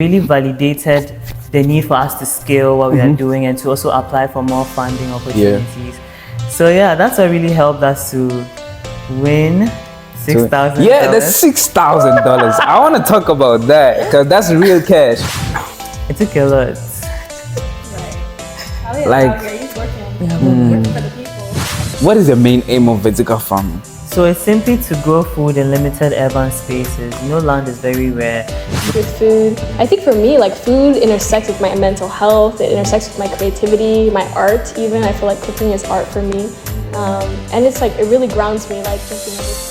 really validated the need for us to scale what we are doing and to also apply for more funding opportunities. So yeah, that's what really helped us to win $6,000. Yeah, that's $6,000. I want to talk about that because that's real cash. It took a lot. Right. Like, He's working for the people. what is the main aim of vertical farming? So it's simply to grow food in limited urban spaces. Land is very rare. With food, I think for me, like food intersects with my mental health. It intersects with my creativity, my art. Even I feel like cooking is art for me, and it's like it really grounds me. Like just being able to.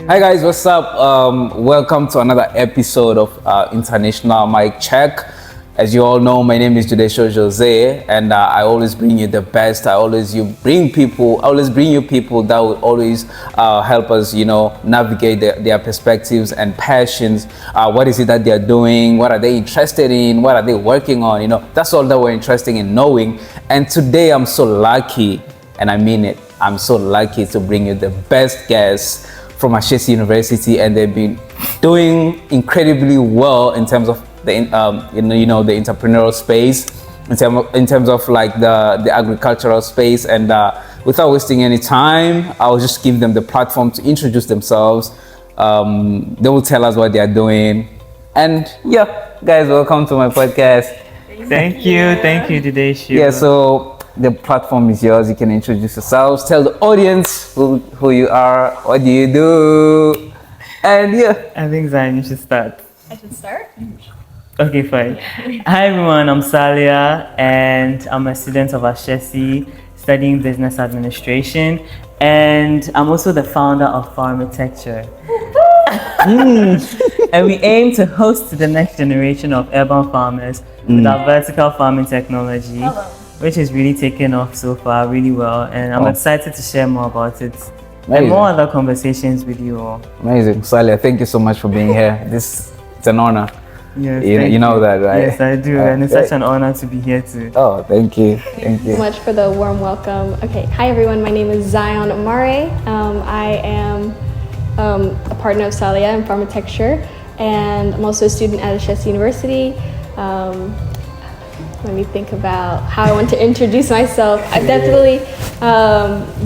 Hi guys, what's up? Welcome to another episode of International Mic Check. As you all know, my name is Jose, and I always bring you the best. I always bring you people that will always help us, navigate their perspectives and passions. What is it that they're doing? What are they interested in? What are they working on? That's all that we're interested in knowing. And today I'm so lucky, and I mean it, I'm so lucky to bring you the best guests from Ashesi University, and they've been doing incredibly well in terms of the the entrepreneurial space, in terms of like the agricultural space. And without wasting any time, I'll just give them the platform to introduce themselves. They will tell us what they are doing. And yeah, guys, welcome to my podcast. Thank you Dideshu. Yeah, so the platform is yours. You can introduce yourselves, tell the audience who you are, what do you do, and yeah. I think Zion, you should start. I should start. Okay, fine. Hi everyone, I'm Salia, and I'm a student of Ashesi studying business administration, and I'm also the founder of Farmitecture. And we aim to host the next generation of urban farmers with our vertical farming technology, which is really taken off so far really well, and I'm excited to share more about it. Amazing. And more other conversations with you all. Amazing. Salia, thank you so much for being here. It's an honor. Yes, you know that, right? Yes, I do, and it's such an honor to be here too. Oh, thank you. Thank you So much for the warm welcome. Okay, hi everyone. My name is Tseion Amare. I am a partner of Salia in Farmitecture, and I'm also a student at Ashesi University. Let me think about how I want to introduce myself. I'm definitely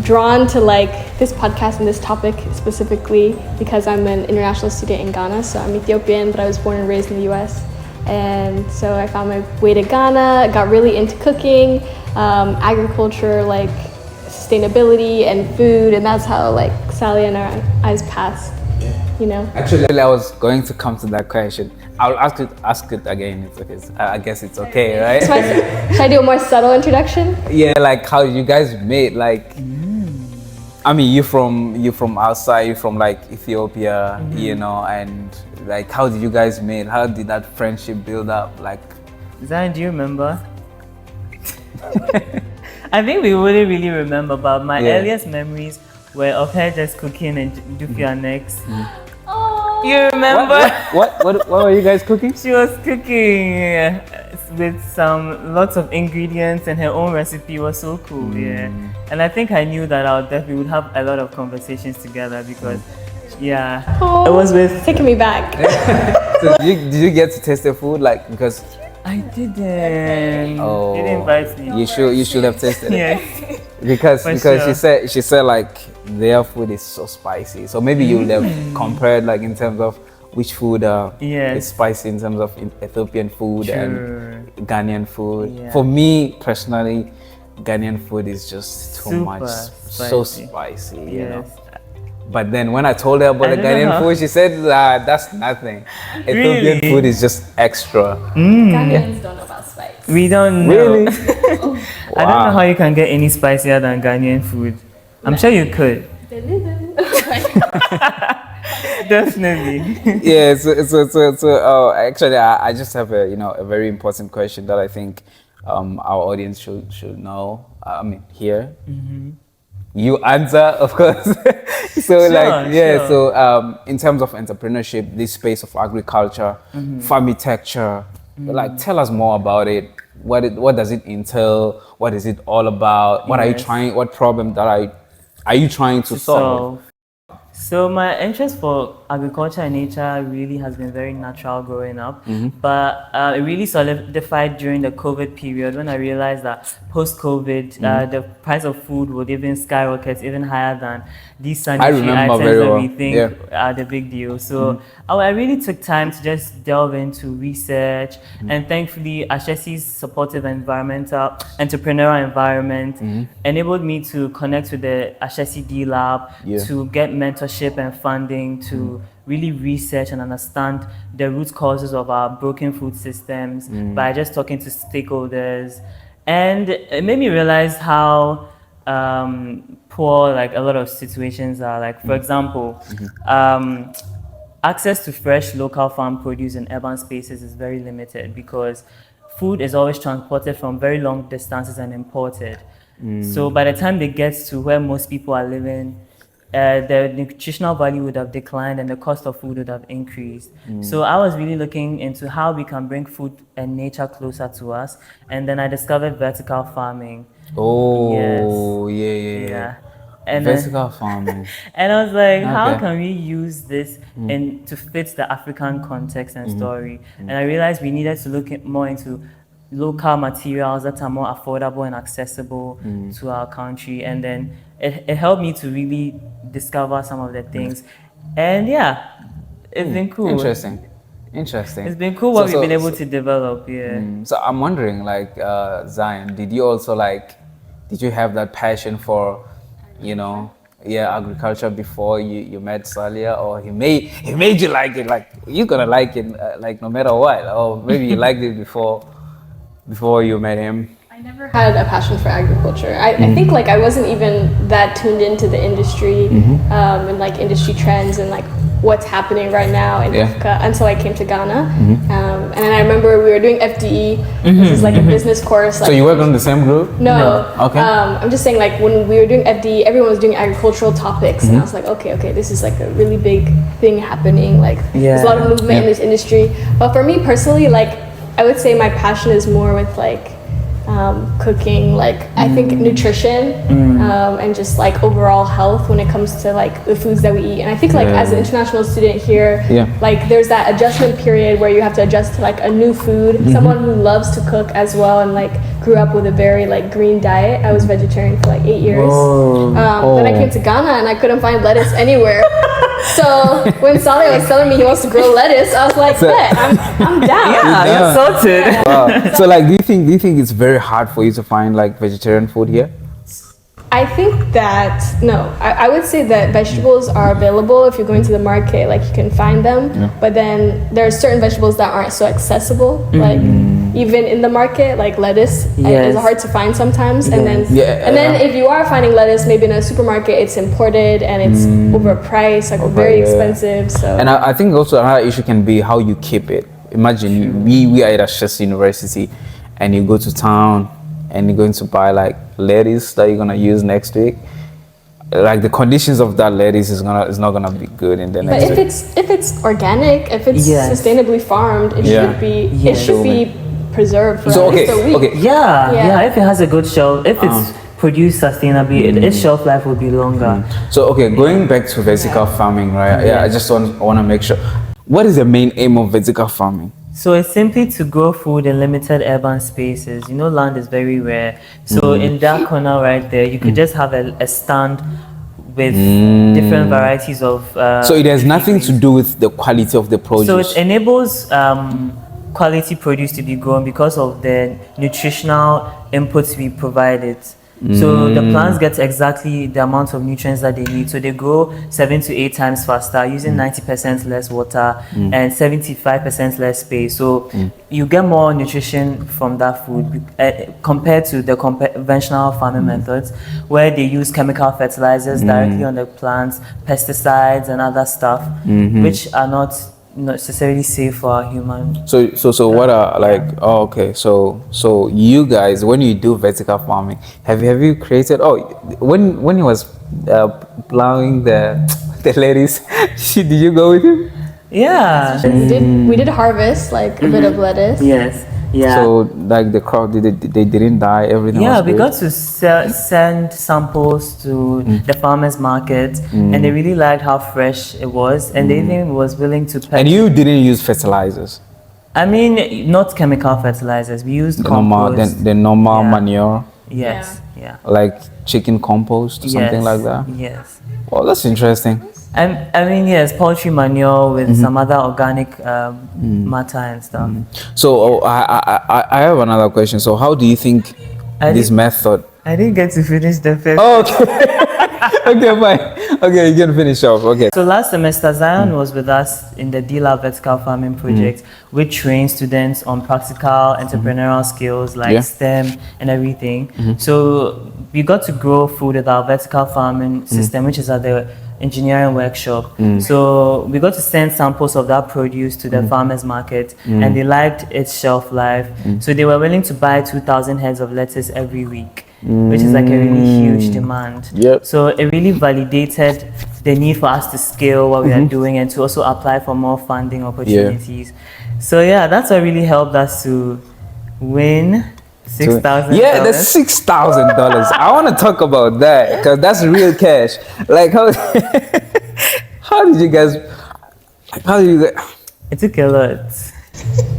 drawn to like this podcast and this topic specifically because I'm an international student in Ghana. So I'm Ethiopian, but I was born and raised in the US. And so I found my way to Ghana, got really into cooking, agriculture, like sustainability and food. And that's how like Salia and our eyes passed, Actually, I was going to come to that question. I'll ask it again. It's okay. I guess it's okay, right? Should I do a more subtle introduction? Yeah, like how you guys made, like, I mean, you from outside, you from like Ethiopia, and like how did you guys meet? How did that friendship build up? Like, Zion, do you remember? I think we wouldn't really remember, but my earliest memories were of her just cooking and Dufia next. You remember? What were you guys cooking? She was cooking with lots of ingredients, and her own recipe was so cool. Yeah, and I think I knew that we would have a lot of conversations together because, it was with. Taking me back. So did you get to taste the food? Like, because I didn't. Oh, you didn't invite me. You should have tasted it. Yes. Because sure. she said like their food is so spicy. So maybe you would have compared like in terms of which food is spicy in terms of Ethiopian food and Ghanaian food. Yeah. For me personally, Ghanaian food is just too much, so spicy. You know. But then when I told her about the Ghanaian food, she said that's nothing. Ethiopian food is just extra. Ghanaians don't know about spice. We don't know. Really? I don't know how you can get any spicier than Ghanaian food. I'm sure you could. Definitely. Yeah. So actually, I just have a very important question that I think our audience should know. I mean, hear. You answer, of course. So Sure, like sure. so in terms of entrepreneurship, this space of agriculture, farmitecture, like tell us more about it. What does it entail? What is it all about? What are you Yes. trying? What problem are you trying to solve? So my interest for agriculture and nature really has been very natural growing up, but it really solidified during the COVID period when I realized that post-COVID, the price of food would even skyrocket even higher than these sanitary remember items very that well. we think Yeah. are the big deal. So I really took time to just delve into research, and thankfully Ashesi's supportive environmental entrepreneurial environment enabled me to connect with the Ashesi D Lab Yeah. to get mentorship and funding to really research and understand the root causes of our broken food systems by just talking to stakeholders. And it made me realize how poor like a lot of situations are. Like, for example, access to fresh local farm produce in urban spaces is very limited because food is always transported from very long distances and imported. So by the time they get to where most people are living, the nutritional value would have declined and the cost of food would have increased. So I was really looking into how we can bring food and nature closer to us. And then I discovered vertical farming. Oh, yeah. And Vertical farming. and I was like, how Okay. can we use this in to fit the African context and story? And I realized we needed to look more into local materials that are more affordable and accessible to our country. And then it helped me to really discover some of the things. And yeah, it's been cool. Interesting. It's been cool what we've been able to develop. Yeah. So I'm wondering, like, Zion, did you also did you have that passion for, agriculture before you met Salia, or he made you like it, like you're gonna like it, like no matter what, or maybe you liked it before you met him? I never had a passion for agriculture. I think like I wasn't even that tuned into the industry and like industry trends and like what's happening right now in Africa until I came to Ghana. And then I remember we were doing FDE, which is like a business course. Like, So you work on the same group? No. Okay. I'm just saying, like, when we were doing FD, everyone was doing agricultural topics, and I was like, okay, this is like a really big thing happening. Like, there's a lot of movement in this industry. But for me personally, like, I would say my passion is more with like cooking. Like, I think nutrition and just like overall health when it comes to like the foods that we eat. And I think like as an international student here, like there's that adjustment period where you have to adjust to like a new food. Someone who loves to cook as well and like grew up with a very like green diet. I was vegetarian for like 8 years. Then I came to Ghana and I couldn't find lettuce anywhere. So when Salia was telling me he wants to grow lettuce, I was like, bet, I'm down. You're sorted. Wow. So like, do you think it's very hard for you to find like vegetarian food here? I think that, no, I would say that vegetables are available if you're going to the market, like you can find them, but then there are certain vegetables that aren't so accessible, like even in the market, like lettuce is hard to find sometimes, and then if you are finding lettuce, maybe in a supermarket, it's imported and it's overpriced, like very expensive. So. And I think also another issue can be how you keep it. Imagine we are at Ashesi University, and you go to town, and you're going to buy like lettuce that you're gonna use next week. Like the conditions of that lettuce is not gonna be good in the next week. But if it's organic, if it's sustainably farmed, it should be preserved for at least a week. Okay. Yeah. If it has a good shelf, if it's produced sustainably, its shelf life will be longer. So going back to vertical farming, right? Yeah, I just want to make sure. What is the main aim of vertical farming? So it's simply to grow food in limited urban spaces. Land is very rare. So in that corner right there, you could just have a stand with different varieties of... so it has nothing to do with the quality of the produce? So it enables quality produce to be grown because of the nutritional inputs we provided. So the plants get exactly the amount of nutrients that they need. So they grow 7 to 8 times faster using 90% less water and 75% less space. So you get more nutrition from that food compared to the conventional farming methods where they use chemical fertilizers directly on the plants, pesticides and other stuff, which are not not necessarily safe for our human. So what are like? Oh, okay. So you guys, when you do vertical farming, have you created? Oh, when he was plowing the lettuce, did you go with him? Yeah. We did harvest like a bit of lettuce. Yes. Yeah. So like the crop, they didn't die. Everything. Yeah, was we good? got to send samples to the farmers market, and they really liked how fresh it was, and they even was willing to pay. And you didn't use fertilizers. I mean, not chemical fertilizers. We used The normal, compost. the normal Yeah. manure, Yes. Yeah. like chicken compost, something Yes, like that. Yes. Oh, that's interesting. I mean, yes, poultry manure with some other organic matter and stuff. So I have another question. So how do you think I this did- method? I didn't get to finish the first. Oh, okay. Okay, fine. Okay, you can finish off. Okay. So last semester, Tseion was with us in the DILA vertical farming project, which trains students on practical entrepreneurial skills like Yeah. STEM and everything. So we got to grow food with our vertical farming system, which is at the engineering workshop. So we got to send samples of that produce to the farmers market, and they liked its shelf life. So they were willing to buy 2,000 heads of lettuce every week, which is like a really huge demand. Yep. So it really validated the need for us to scale what we are doing and to also apply for more funding opportunities. So yeah, that's what really helped us to win $6,000. Yeah, that's $6,000. I want to talk about that because that's real cash. Like how how did you guys? How did you guys? It took a lot.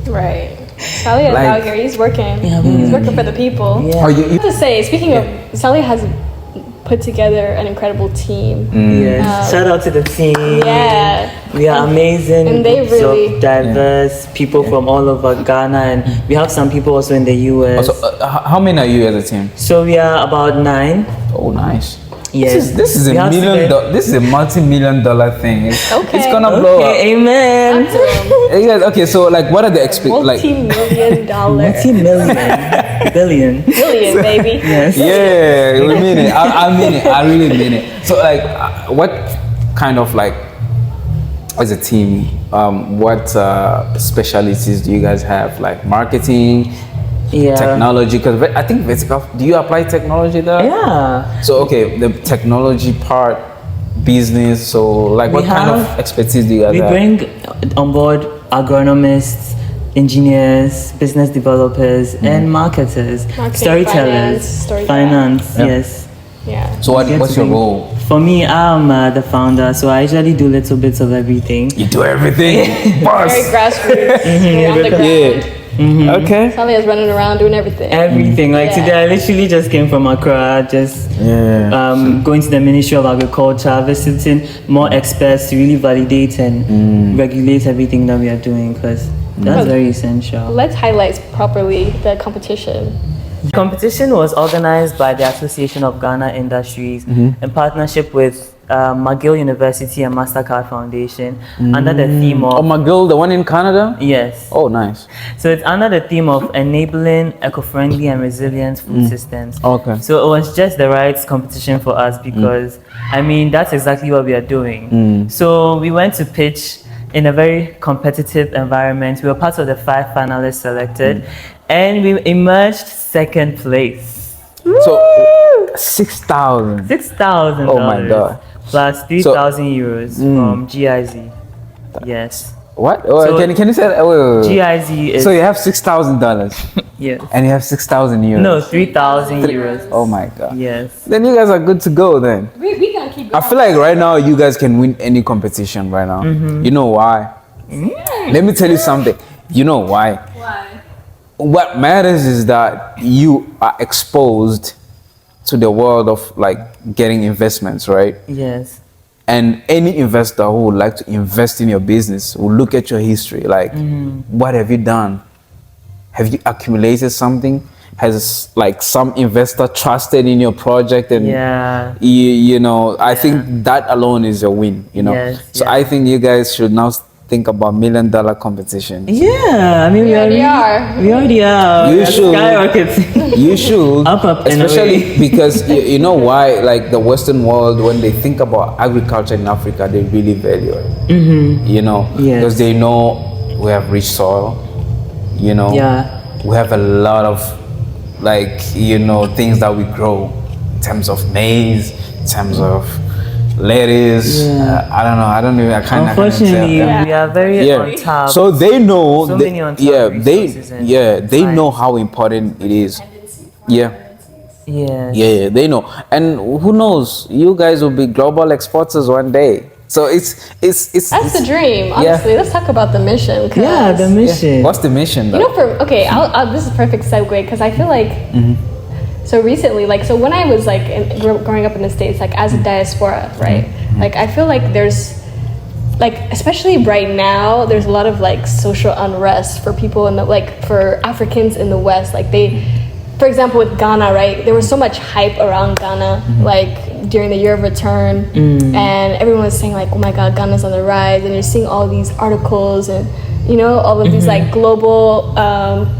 Right. Salia is Like- out here. He's working. He's working for the people. Yeah. Oh, I have to say, speaking of, Salia has put together an incredible team. Yes. Shout out to the team. Yeah. We are amazing. and they groups really- of diverse people from all over Ghana, and we have some people also in the US. So how many are you as a team? So we are about 9. Oh, nice. Yes. This is a We have this is a multi-million-dollar thing. It's Okay. gonna blow up. Okay, amen. Yeah, okay, so like, what are the like? Multi-million dollar. Multi-million. Billion. Billion, baby. Yes. Yeah, we mean it. I mean it. I really mean it. So like, what kind of like, as a team, what specialties do you guys have? Like marketing, Yeah. technology? Because I think vertical. Do you apply technology there? Yeah. So okay, the technology part, business. So like, what kind of expertise do you guys We have? bring on board agronomists, engineers, business developers, and marketers, Marketing, storytellers, finance, Yeah. yes. Yeah. So what's your role? For me, I'm the founder, so I usually do little bits of everything. You do everything, Very boss. grassroots. Very underground. Okay. Salia's running around doing everything. Everything. Like Yeah. today, I literally just came from Accra, just going to the Ministry of Agriculture, visiting more experts to really validate and regulate everything that we are doing, because that's very essential. Let's highlight properly the competition. The competition was organized by the Association of Ghana Industries in partnership with McGill University and MasterCard Foundation under the theme Oh, of McGill, the one in Canada? yes. Oh, nice. So it's under the theme of enabling eco-friendly and resilient food systems. Okay. So it was just the right competition for us because I mean that's exactly what we are doing. So we went to pitch in a very competitive environment. We were part of the 5 finalists selected, and we emerged second place. So 6,000. $6,000. Oh my God. Plus 3,000 euros from GIZ. Yes. What? Oh, So- can you say that? Wait. GIZ is So you have $6,000 yes. and you have 6,000 euros. No, 3,000 euros. Oh my God. Yes. Then you guys are good to go then. We gotta keep I feel like right now you guys can win any competition right now. You know why? Let me tell you something. You know why? Why? What matters is that you are exposed to the world of like getting investments, right? Yes. And any investor who would like to invest in your business will look at your history. Like, what have you done? Have you accumulated something? Has like some investor trusted in your project? And Yeah. you know, I think that alone is a win. You know, Yes, so yeah. I think you guys should now think about $1 million competitions. Yeah, I mean We already are. We already are. You We're should. skyrocketing. You should, Up, and especially away. because you know why? Like the Western world, when they think about agriculture in Africa, they really value it. You know, Yes. because they know we have rich soil. You know, Yeah. we have a lot of like things that we grow in terms of maize, in terms of lettuce. Yeah. I don't know. I can't. Unfortunately, Yeah. we are very on top. So they know. So many on top they resources and they know science. how important it is. Yeah. Yes. Yeah, they know. And who knows? You guys will be global exporters one day. So it's That's the dream, honestly. Let's talk about the mission. 'Cause, Yeah, the mission. What's the mission though? you know, this is a perfect segue because I feel like so recently, like, so when I was like growing up in the States, like as a diaspora, right? Like I feel like there's like, especially right now, there's a lot of like social unrest for people in the for Africans in the West. Like for example, with Ghana, right? There was so much hype around Ghana, like during the year of return, and everyone was saying like, "Oh my God, Ghana's on the rise!" And you're seeing all these articles and all of these like global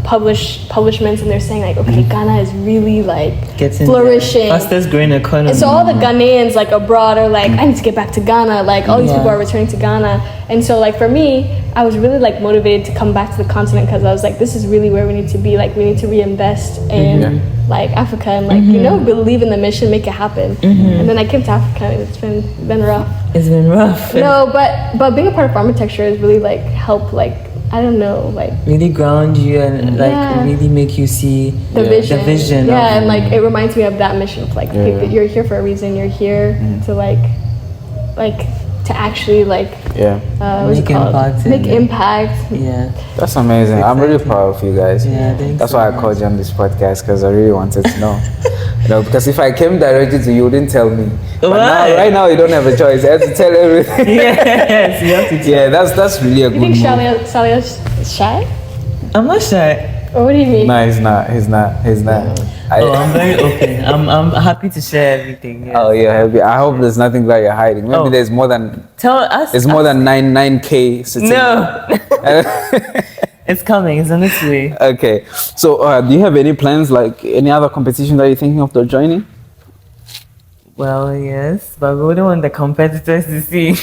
publishments, and they're saying like, "Okay, Ghana is really like Getting flourishing." the fastest growing economy. And so all the Ghanaians like abroad are like, I need to get back to Ghana. Like all these Yeah. people are returning to Ghana. And so like for me, I was really like motivated to come back to the continent because I was like, this is really where we need to be. Like we need to reinvest in like Africa and like believe in the mission, make it happen. And then I came to Africa and it's been rough. It's been rough. No, but being a part of Farmitecture is really like help like I don't know like Really ground you and like really make you see the vision. The vision. Yeah, and like it reminds me of that mission of like you're here for a reason. You're here to like to actually like what's it Make called? impact Make and- impact. Yeah. That's amazing. I'm really proud of you guys. Yeah, thanks That's so why I much. called you on this podcast because I really wanted to know. Because if I came directly to you, you wouldn't tell me. But Why? right now, you don't have a choice. I have to tell everything. Yes, you have to tell. Yeah, that's really a You good think move. Salia's shy? I'm not shy. Or what do you mean? No, he's not. He's not. I'm very open. I'm happy to share everything. Yeah. Oh yeah, I hope there's nothing that you're hiding. Maybe Oh. there's more than Tell us. there's more than 9K sitting. No. It's coming. It's on its way. Okay, so do you have any plans, like any other competition that you're thinking of joining? Well, yes, but we wouldn't want the competitors to see.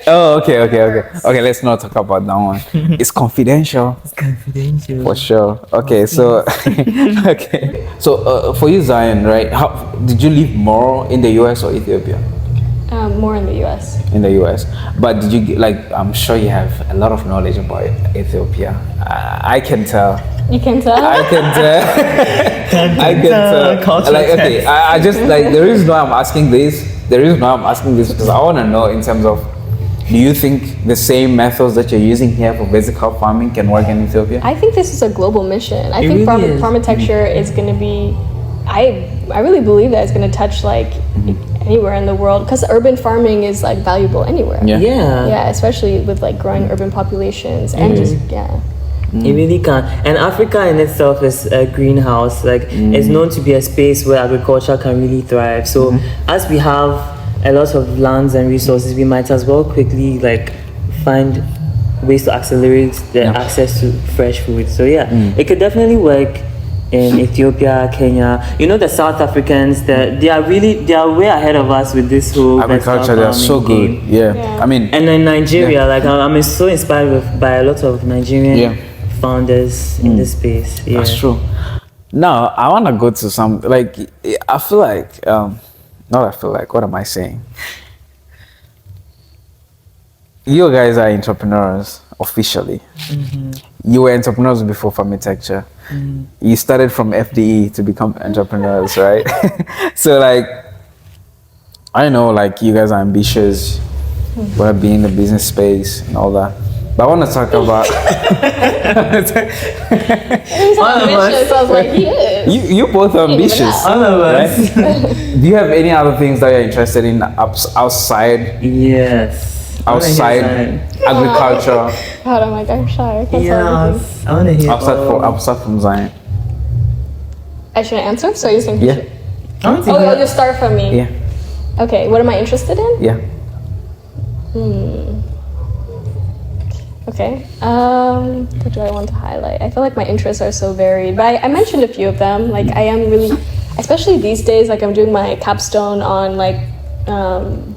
Oh, okay. Let's not talk about that one. It's confidential. It's confidential. For sure. Okay, so So for you, Tseion, right? How did you live more in the US or Ethiopia? More in the US. In the US, but did you I'm sure you have a lot of knowledge about Ethiopia. I can tell. You can tell. I can tell. I can tell. Culture Like okay, test. I just like the reason why I'm asking this. The reason why I'm asking this because I want to know in terms of. Do you think the same methods that you're using here for vertical farming can work in Ethiopia? I think this is a global mission. I It think really is. Farmitecture is going to be. I really believe that it's going to touch like anywhere in the world because urban farming is like valuable anywhere. Yeah. Yeah, especially with like growing urban populations and just It really can. And Africa in itself is a greenhouse. Like it's known to be a space where agriculture can really thrive. So as we have a lot of lands and resources, we might as well quickly like find ways to accelerate the access to fresh food. So it could definitely work in Ethiopia, Kenya. The South Africans, they are way ahead of us with this whole Agriculture, vertical they're so farming good. game. Yeah. I mean, And in Nigeria, like I'm so inspired by a lot of Nigerian founders in this space. Yeah. that's true. Now, I want to go to some, like, I feel like, what am I saying? You guys are entrepreneurs officially. You were entrepreneurs before Farmitecture. You started from FDE to become entrepreneurs, right? So, like, I know, like, you guys are ambitious, want to be in the business space and all that. But I want to talk about. All of us. I was like, yeah. You both are ambitious. All of us. Right? Do you have any other things that you're interested in outside Yes. outside agriculture? God, I'm like, I'm shy. I can't tell everything. Yes. I want to hear. Outside from Tseion? I should answer? So you're saying Yeah. I want to Oh, hear. you start from me. Yeah. Okay, what am I interested in? Yeah. Okay. What do I want to highlight? I feel like my interests are so varied, but I mentioned a few of them. Like I am really, especially these days, like I'm doing my capstone on like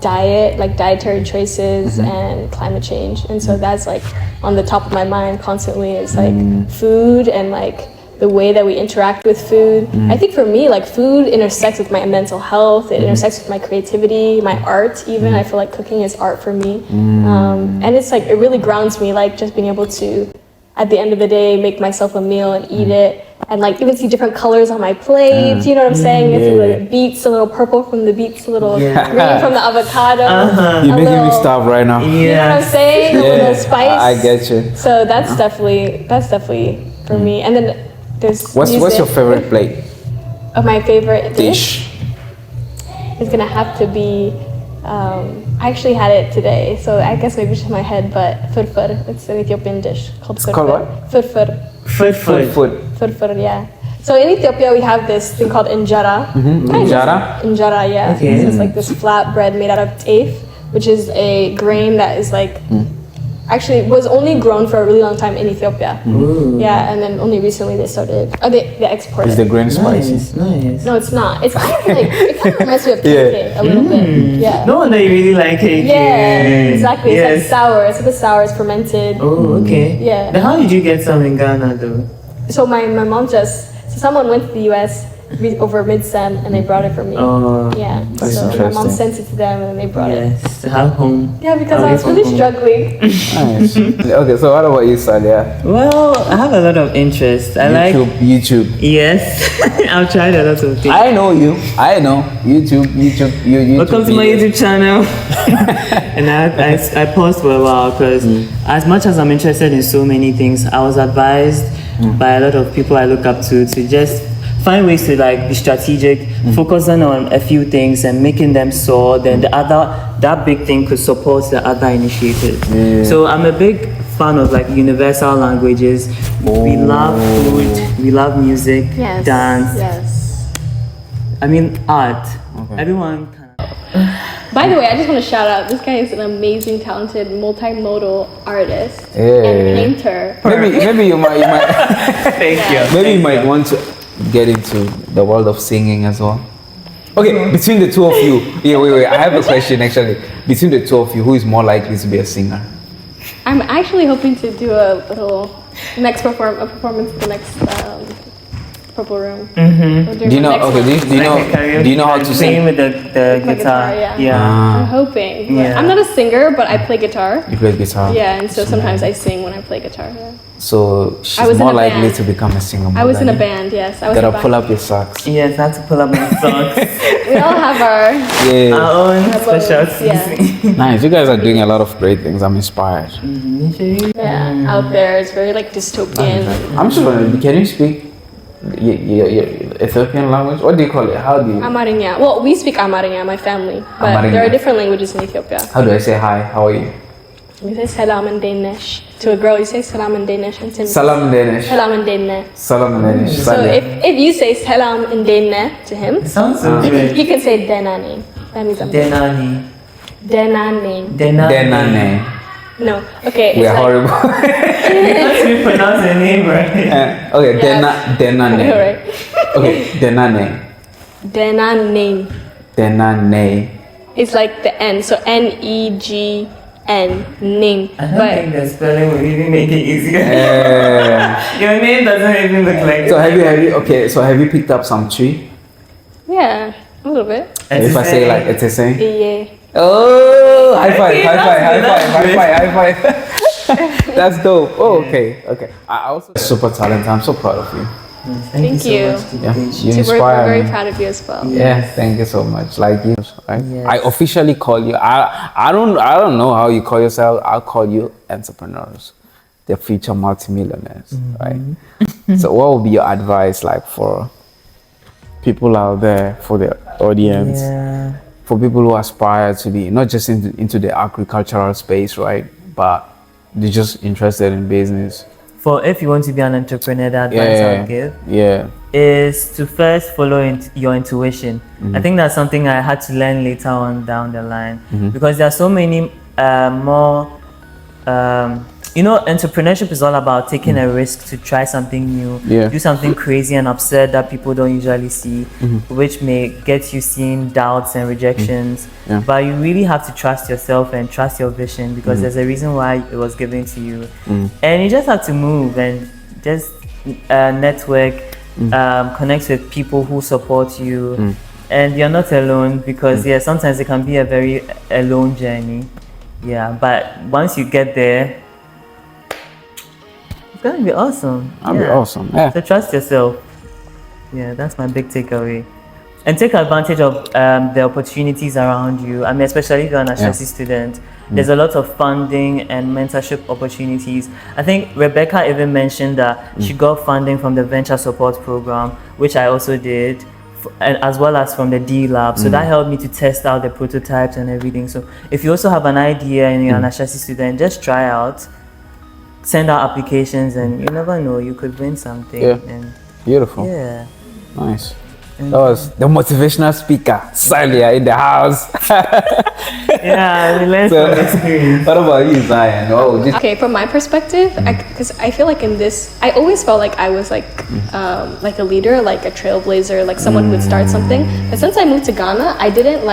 diet, like dietary choices and climate change. And so that's like on the top of my mind constantly. It's like food and like the way that we interact with food. I think for me, like food intersects with my mental health. It intersects with my creativity, my art even. I feel like cooking is art for me. And it's like, it really grounds me, like just being able to, at the end of the day, make myself a meal and eat it. And like even see different colors on my plate, you know what I'm saying? It's a little beets, a little purple from the beets, a little green from the avocado. You're making me starve right now. You know what I'm saying? A little spice. I get you. So that's definitely for me. And then there's What's your favorite plate? My favorite dish is gonna have to be. I actually had it today, so I guess maybe it's in my head. But furfur, it's an Ethiopian dish called furfur. It's called what? Furfur. Food. Furfur, yeah. So in Ethiopia we have this thing called injera. Injera? Injera, yeah. Okay. So it's like this flat bread made out of teff, which is a grain that is like actually was only grown for a really long time in Ethiopia. Yeah, and then only recently they started. They export Is it. the grain spicy? Nice. No, it's not. It's kind of like it kind of reminds me of cake a little bit. Yeah. No wonder you really like cake. Yeah, exactly. Yes. It's like sour. It's a bit sour. It's fermented. Oh, okay. Yeah. Then how did you get some in Ghana though? So my mom someone went to the US over mid-sem and they brought it for me. Oh, Yeah. that's So my mom interesting. sent it to them and they brought it. yes, to have home. Yeah, because I Away was from really home. struggling. Nice. Okay, so what about you, Salia? Well, I have a lot of interest. I like. YouTube. Yes, I've tried a lot of things. I know you. I know. YouTube. Welcome to my videos. YouTube channel. And I paused for a while because as much as I'm interested in so many things, I was advised by a lot of people I look up to just find ways to like be strategic, focusing on a few things and making them soar. Then that big thing could support the other initiatives. So I'm a big fan of like universal languages. We love food, we love music, Yes. dance. Yes. I mean art. Everyone can. By the way, I just want to shout out, this guy is an amazing, talented, multimodal artist Yeah. and painter. Maybe you might Thank you. maybe you might want to get into the world of singing as well. Okay, between the two of you, wait. I have a question actually. Between the two of you, who is more likely to be a singer? I'm actually hoping to do a little performance in the next Purple Room. Do you know? Okay, do you know how to Sing sing? with the my guitar? guitar, yeah. I'm hoping. But Yeah. I'm not a singer, but I play guitar. You play guitar. Yeah, and so sometimes I sing when I play guitar. Yeah. So I she's was in more a likely band. to become a singer. I was in a than you. band, yes. I was in a Gotta band. pull up your socks. Yes, I have to pull up my socks. We all have our Yeah. Our own Elbows, specialties. yeah. Nice. You guys are doing a lot of great things. I'm inspired. out there. It's very like dystopian. I'm just wondering, can you speak your Ethiopian language? What do you call it? How do you? Amarinya. Well, we speak Amarinya, my family, but Amarinya. there are different languages in Ethiopia. How do I say hi? How are you? You say salam in Danish. To a girl, you say salam in Danish. And Salam in Danish. Salam in Danish. Salam in Danish. So if you say salam in Danish to him, Sounds so good. he can say denani. That means I'm Denani. denani. Denane. No. Okay. We It's are like, horrible. Let's me pronounce your name right. Okay, Yes. Denane. Alright. Okay, Denane. Denani. Denane. It's like the N. So NEGN. Name. I don't But think the spelling will even make it easier. Yeah. Your name doesn't even look like So have you picked up some tree? yeah, a little bit. If I say like it's a saying. Yeah. Oh, high five, Okay, high five, high that's five, good, high five, high five. That's dope. Oh, okay. I also super talented. I'm so proud of you. Thank you. So much, Yeah, Dinesh. you We're inspire very me. proud of you as well. Yeah, thank you so much. Like you, right? Yes. I officially call you. I don't know how you call yourself. I'll call you entrepreneurs, the future multimillionaires, right? So, what would be your advice, like for people out there, for the audience, Yeah. for people who aspire to be not just into the agricultural space, right? But they're just interested in business. For if you want to be an entrepreneur, the advice I'll give Yeah. is to first follow your intuition. I think that's something I had to learn later on down the line because there are so many more entrepreneurship is all about taking a risk to try something new, do something crazy and absurd that people don't usually see, which may get you seeing doubts and rejections. But you really have to trust yourself and trust your vision, because there's a reason why it was given to you. And you just have to move and just network, connect with people who support you. And you're not alone, because sometimes it can be a very alone journey. But once you get there, it's gonna be awesome. That'll be awesome. So trust yourself. That's my big takeaway. And take advantage of the opportunities around you. I mean, especially if you're an Ashesi student, there's a lot of funding and mentorship opportunities. I think Rebecca even mentioned that she got funding from the Venture Support Program, which I also did, and as well as from the D Lab. So that helped me to test out the prototypes and everything. So if you also have an idea and you're an Ashesi student, just try out, send out applications, and you never know, you could win something. And beautiful. Nice. And that was the motivational speaker, Salia, in the house. We learned from experience. What about you, Tseion? Okay, from my perspective, because I feel like in this, I always felt like I was like a leader, like a trailblazer, like someone who would start something. But since I moved to Ghana, I didn't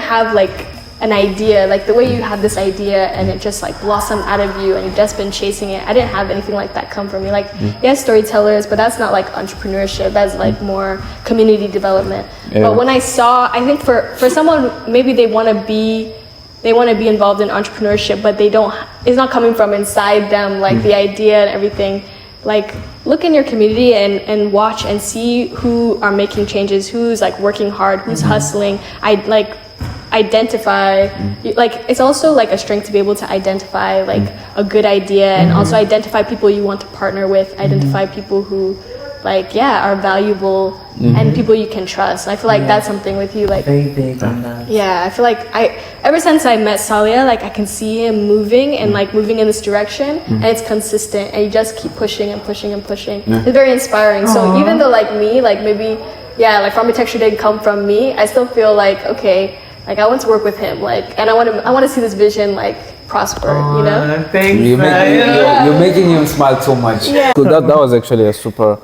have like an idea, like the way you have this idea and it just like blossomed out of you and you've just been chasing it. I didn't have anything like that come from me. Like, storytellers, but that's not like entrepreneurship. That's like more community development. But when I think for someone, maybe they want to be involved in entrepreneurship, but it's not coming from inside them, like the idea and everything. Like, look in your community and watch and see who are making changes, who's like working hard, who's hustling. Identify, like, it's also like a strength to be able to identify like a good idea and also identify people you want to partner with, identify people who like are valuable and people you can trust. I feel like that's something with you, like very big on that. I feel like ever since I met Salia, like I can see him moving and like moving in this direction, and it's consistent and you just keep pushing and pushing and pushing. It's very inspiring. So even though like me, like maybe like Farmitecture didn't come from me, I still feel like, okay, like I want to work with him, like, and I want to see this vision like prosper, you know. Thanks. You're making him smile so much. So that was actually a super,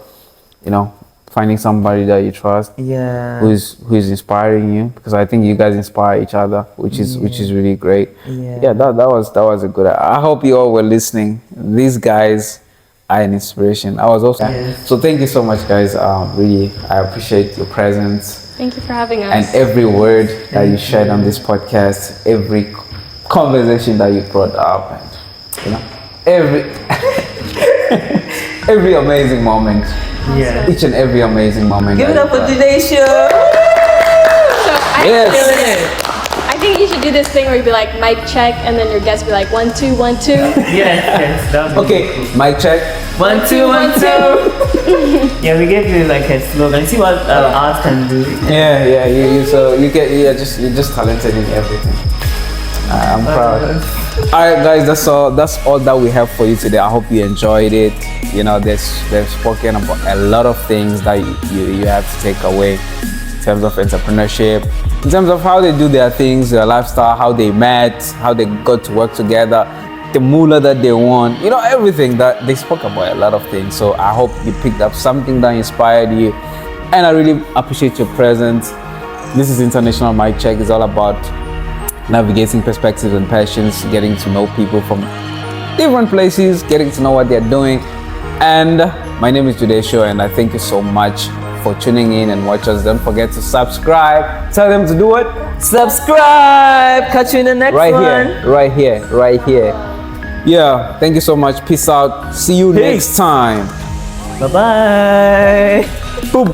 finding somebody that you trust, who is inspiring you, because I think you guys inspire each other, which is really great. That was a good. I hope you all were listening. These guys are an inspiration. I was also so thank you so much, guys. Really, I appreciate your presence. Thank you for having us. And every word that you shared on this podcast, every conversation that you brought up, and every amazing moment. Each and every amazing moment. Give it up for today's show. So I think you should do this thing where you be like mic check, and then your guests be like 1 2 1 2. Yes. Okay, mic check. 1 2 1 2. We gave you like a slogan. See what art can do. You're just talented in everything. I'm proud. Alright guys, that's all that we have for you today. I hope you enjoyed it. They've spoken about a lot of things that you have to take away in terms of entrepreneurship, in terms of how they do their things, their lifestyle, how they met, how they got to work together, the moolah that they want, everything that they spoke about, a lot of things. So I hope you picked up something that inspired you, and I really appreciate your presence. This is International Mic Check. It's all about navigating perspectives and passions, getting to know people from different places, getting to know what they're doing. And my name is Judesho, and I thank you so much for tuning in and watch us. Don't forget to subscribe. Tell them to do what? Subscribe. Catch you in the next one. Right here. Yeah, thank you so much. Peace out. See you next time. Bye-bye. Boom.